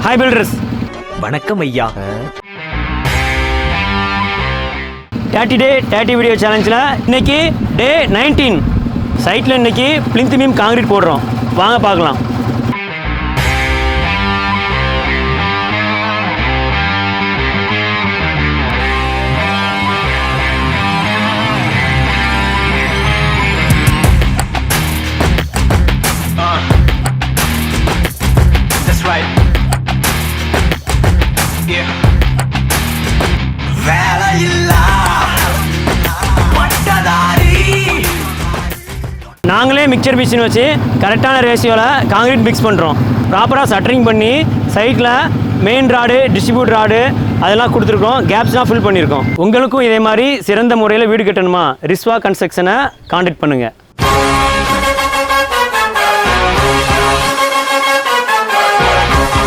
Hi filters. வணக்கம் ஐயா. 30 டே 30 video சேலஞ்சில் இன்னைக்கு டே 19. சைட்டில் இன்னைக்கு பிளிந்த் பீம் காங்கிரீட் போடுறோம். வாங்க பார்க்கலாம். That's right. Yeah. வேலையில்லா பட்டதாரி. நாங்களே மிக்சர் மிஷின் வச்சு கரெக்டான ரேஷியோவில் காங்கிரீட் மிக்ஸ் பண்ணுறோம். ப்ராப்பராக சட்டரிங் பண்ணி சைட்டில் மெயின் ராடு, டிஸ்ட்ரிபியூட் ராடு அதெல்லாம் கொடுத்துருக்கோம். கேப்ஸ்லாம் ஃபில் பண்ணியிருக்கோம். உங்களுக்கும் இதே மாதிரி சிறந்த முறையில் வீடு கட்டணுமா? ரிஸ்வா கன்ஸ்ட்ரக்ஷனை கான்டாக்ட் பண்ணுங்கள்.